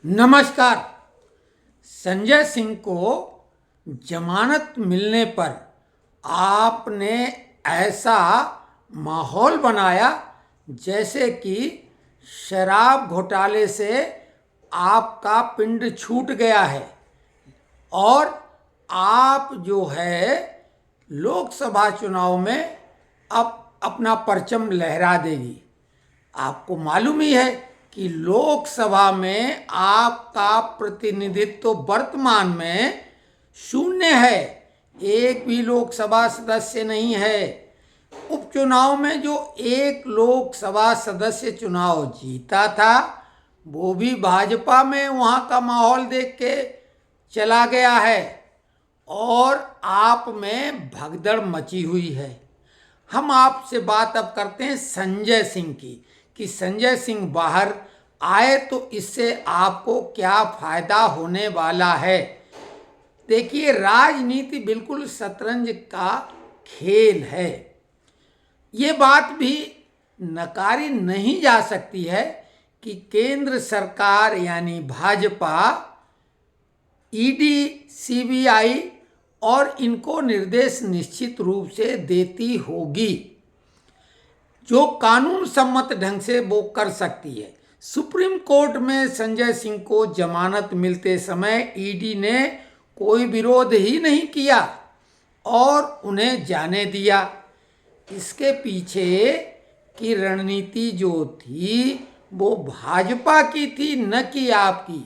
नमस्कार। संजय सिंह को जमानत मिलने पर आपने ऐसा माहौल बनाया जैसे कि शराब घोटाले से आपका पिंड छूट गया है और आप जो है लोकसभा चुनाव में अब अपना परचम लहरा देगी। आपको मालूम ही है कि लोकसभा में आपका प्रतिनिधित्व वर्तमान में शून्य है, एक भी लोकसभा सदस्य नहीं है। उपचुनाव में जो एक लोकसभा सदस्य चुनाव जीता था वो भी भाजपा में वहाँ का माहौल देख के चला गया है और आप में भगदड़ मची हुई है। हम आपसे बात अब करते हैं संजय सिंह की कि संजय सिंह बाहर आए तो इससे आपको क्या फायदा होने वाला है। देखिए, राजनीति बिल्कुल शतरंज का खेल है। ये बात भी नकारी नहीं जा सकती है कि केंद्र सरकार यानी भाजपा, ईडी, सीबीआई और इनको निर्देश निश्चित रूप से देती होगी जो कानून सम्मत ढंग से वो कर सकती है। सुप्रीम कोर्ट में संजय सिंह को जमानत मिलते समय ईडी ने कोई विरोध ही नहीं किया और उन्हें जाने दिया। इसके पीछे की रणनीति जो थी वो भाजपा की थी, न कि आपकी।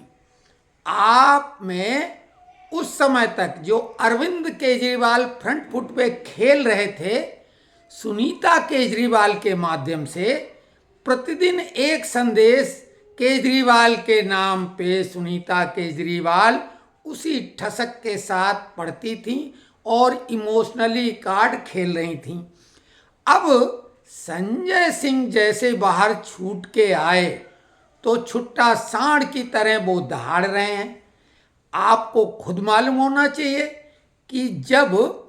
आप में उस समय तक जो अरविंद केजरीवाल फ्रंट फुट पे खेल रहे थे, सुनीता केजरीवाल के माध्यम से प्रतिदिन एक संदेश केजरीवाल के नाम पे सुनीता केजरीवाल उसी ठसक के साथ पढ़ती थीं और इमोशनली कार्ड खेल रही थीं। अब संजय सिंह जैसे बाहर छूट के आए तो छुट्टा सांड की तरह वो दहाड़ रहे हैं। आपको खुद मालूम होना चाहिए कि जब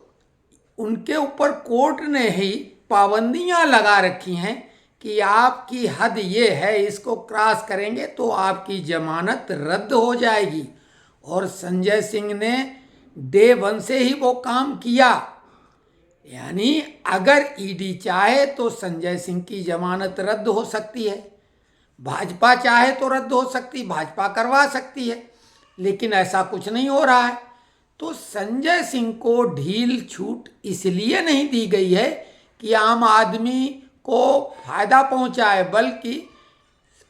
उनके ऊपर कोर्ट ने ही पाबंदियां लगा रखी हैं कि आपकी हद ये है, इसको क्रॉस करेंगे तो आपकी जमानत रद्द हो जाएगी। और संजय सिंह ने डे वन से ही वो काम किया। यानी अगर ईडी चाहे तो संजय सिंह की जमानत रद्द हो सकती है, भाजपा चाहे तो रद्द हो सकती, भाजपा करवा सकती है, लेकिन ऐसा कुछ नहीं हो रहा है। तो संजय सिंह को ढील छूट इसलिए नहीं दी गई है कि आम आदमी को फायदा पहुंचाए, बल्कि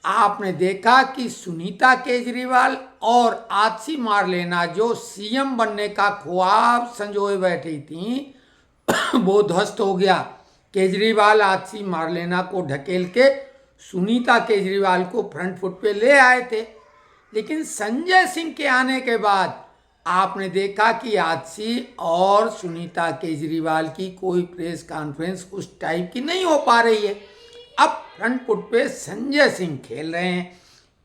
आपने देखा कि सुनीता केजरीवाल और आतिशी मारलेना जो सीएम बनने का ख्वाब संजोए बैठी थी वो ध्वस्त हो गया। केजरीवाल आतिशी मारलेना को ढकेल के सुनीता केजरीवाल को फ्रंट फुट पे ले आए थे, लेकिन संजय सिंह के आने के बाद आपने देखा कि आतिशी और सुनीता केजरीवाल की कोई प्रेस कॉन्फ्रेंस उस टाइप की नहीं हो पा रही है। अब फ्रंट फुट पे संजय सिंह खेल रहे हैं।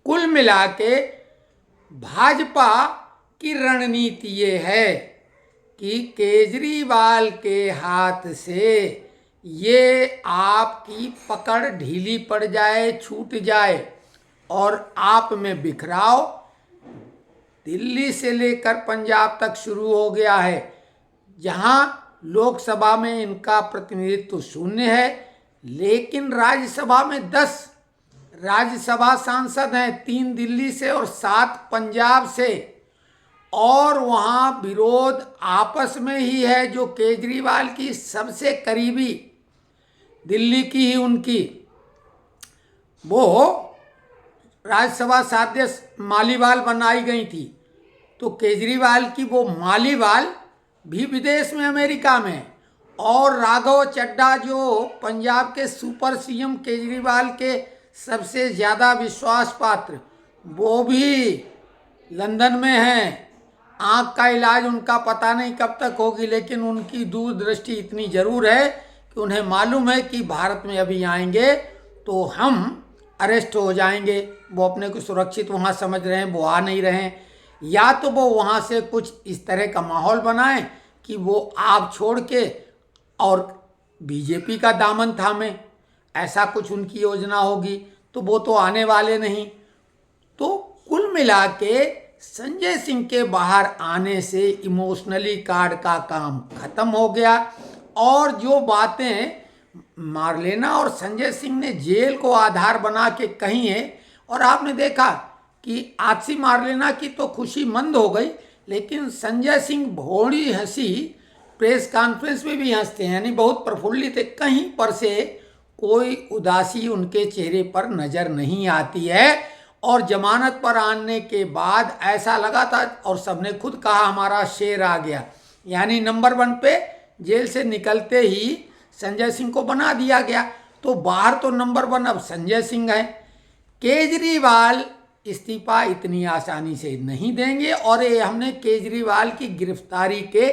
कुल मिला के भाजपा की रणनीति ये है कि केजरीवाल के हाथ से ये आपकी पकड़ ढीली पड़ जाए, छूट जाए और आप में बिखराव दिल्ली से लेकर पंजाब तक शुरू हो गया है, जहां लोकसभा में इनका प्रतिनिधित्व शून्य है, लेकिन राज्यसभा में 10 राज्यसभा सांसद हैं, 3 दिल्ली से और 7 पंजाब से। और वहां विरोध आपस में ही है। जो केजरीवाल की सबसे करीबी दिल्ली की ही उनकी वो राज्यसभा सदस्य मालीवाल बनाई गई थी, तो केजरीवाल की वो मालीवाल भी विदेश में अमेरिका में, और राघव चड्ढा जो पंजाब के सुपर सीएम केजरीवाल के सबसे ज़्यादा विश्वास पात्र, वो भी लंदन में हैं। आँख का इलाज उनका पता नहीं कब तक होगी, लेकिन उनकी दूरदृष्टि इतनी ज़रूर है कि उन्हें मालूम है कि भारत में अभी आएंगे तो हम अरेस्ट हो जाएंगे। वो अपने को सुरक्षित वहाँ समझ रहे हैं, वो आ नहीं रहे हैं। या तो वो वहाँ से कुछ इस तरह का माहौल बनाएं कि वो आप छोड़ के और बीजेपी का दामन थामे, ऐसा कुछ उनकी योजना होगी, तो वो तो आने वाले नहीं। तो कुल मिला के संजय सिंह के बाहर आने से इमोशनली कार्ड का काम खत्म हो गया। और जो बातें मारलेना और संजय सिंह ने जेल को आधार बना के कही है, और आपने देखा कि आपसी मारलेना की तो खुशी मंद हो गई, लेकिन संजय सिंह भोली हंसी प्रेस कॉन्फ्रेंस में भी हंसते हैं, यानी बहुत प्रफुल्लित है। कहीं पर से कोई उदासी उनके चेहरे पर नजर नहीं आती है। और जमानत पर आने के बाद ऐसा लगा था, और सबने खुद कहा हमारा शेर आ गया, यानी नंबर 1 पे जेल से निकलते ही संजय सिंह को बना दिया गया। तो बाहर तो नंबर 1 अब संजय सिंह है। केजरीवाल इस्तीफा इतनी आसानी से नहीं देंगे। और ये हमने केजरीवाल की गिरफ्तारी के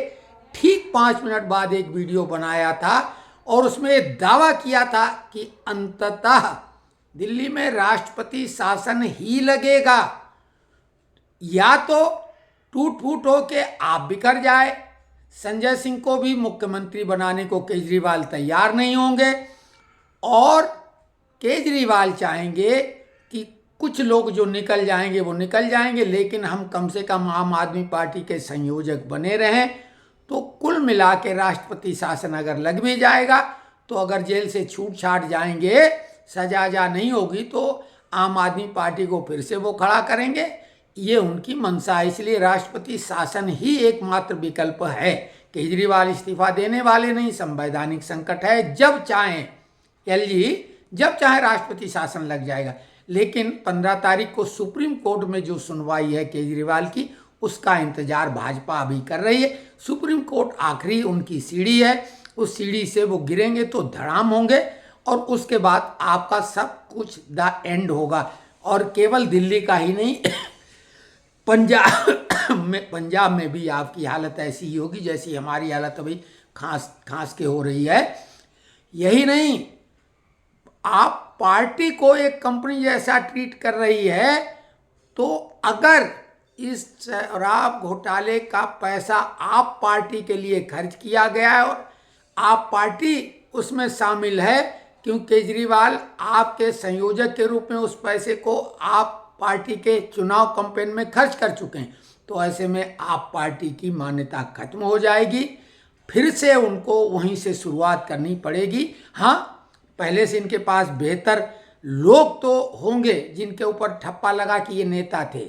ठीक 5 मिनट बाद एक वीडियो बनाया था, और उसमें दावा किया था कि अंततः दिल्ली में राष्ट्रपति शासन ही लगेगा, या तो टूट फूट हो के आप बिखर जाए। संजय सिंह को भी मुख्यमंत्री बनाने को केजरीवाल तैयार नहीं होंगे, और केजरीवाल चाहेंगे कि कुछ लोग जो निकल जाएंगे वो निकल जाएंगे, लेकिन हम कम से कम आम आदमी पार्टी के संयोजक बने रहें। तो कुल मिला के राष्ट्रपति शासन अगर लग भी जाएगा, तो अगर जेल से छूट छाट जाएंगे, सजा नहीं होगी, तो आम आदमी पार्टी को फिर से वो खड़ा करेंगे। ये उनकी मंशा है, इसलिए राष्ट्रपति शासन ही एकमात्र विकल्प है। केजरीवाल इस्तीफा देने वाले नहीं, संवैधानिक संकट है। जब चाहें एलजी, जब चाहे राष्ट्रपति शासन लग जाएगा। लेकिन 15 तारीख को सुप्रीम कोर्ट में जो सुनवाई है केजरीवाल की, उसका इंतजार भाजपा अभी कर रही है। सुप्रीम कोर्ट आखिरी उनकी सीढ़ी है, उस सीढ़ी से वो गिरेंगे तो धड़ाम होंगे, और उसके बाद आपका सब कुछ द एंड होगा। और केवल दिल्ली का ही नहीं, पंजाब में भी आपकी हालत ऐसी ही होगी जैसी हमारी हालत अभी खांस के हो रही है। यही नहीं, आप पार्टी को एक कंपनी जैसा ट्रीट कर रही है, तो अगर इस शराब घोटाले का पैसा आप पार्टी के लिए खर्च किया गया है और आप पार्टी उसमें शामिल है, क्योंकि केजरीवाल आपके संयोजक के रूप में उस पैसे को आप पार्टी के चुनाव कैंपेन में खर्च कर चुके हैं, तो ऐसे में आप पार्टी की मान्यता खत्म हो जाएगी। फिर से उनको वहीं से शुरुआत करनी पड़ेगी। हाँ, पहले से इनके पास बेहतर लोग तो होंगे जिनके ऊपर ठप्पा लगा कि ये नेता थे,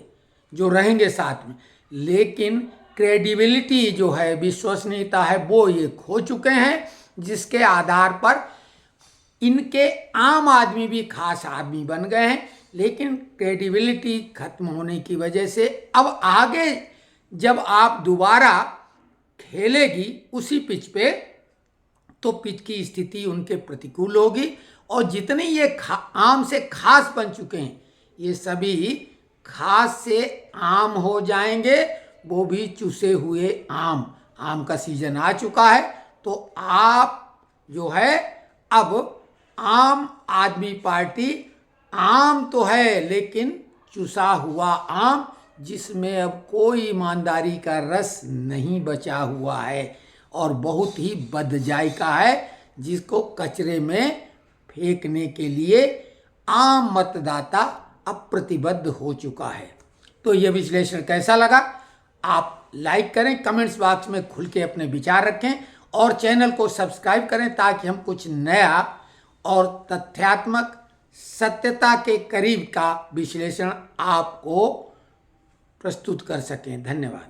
जो रहेंगे साथ में, लेकिन क्रेडिबिलिटी जो है, विश्वसनीयता है, वो ये खो चुके हैं, जिसके आधार पर इनके आम आदमी भी खास आदमी बन गए हैं। लेकिन क्रेडिबिलिटी खत्म होने की वजह से अब आगे जब आप दोबारा खेलेगी उसी पिच पे, तो पिच की स्थिति उनके प्रतिकूल होगी, और जितने ये आम से खास बन चुके हैं, ये सभी खास से आम हो जाएंगे, वो भी चुसे हुए आम का सीजन आ चुका है। तो आप जो है, अब आम आदमी पार्टी आम तो है, लेकिन चुसा हुआ आम, जिसमें अब कोई ईमानदारी का रस नहीं बचा हुआ है, और बहुत ही बद जायका है, जिसको कचरे में फेंकने के लिए आम मतदाता अब प्रतिबद्ध हो चुका है। तो यह विश्लेषण कैसा लगा? आप लाइक करें, कमेंट्स बॉक्स में खुल के अपने विचार रखें, और चैनल को सब्सक्राइब करें, ताकि हम कुछ नया और तथ्यात्मक सत्यता के करीब का विश्लेषण आपको प्रस्तुत कर सकें। धन्यवाद।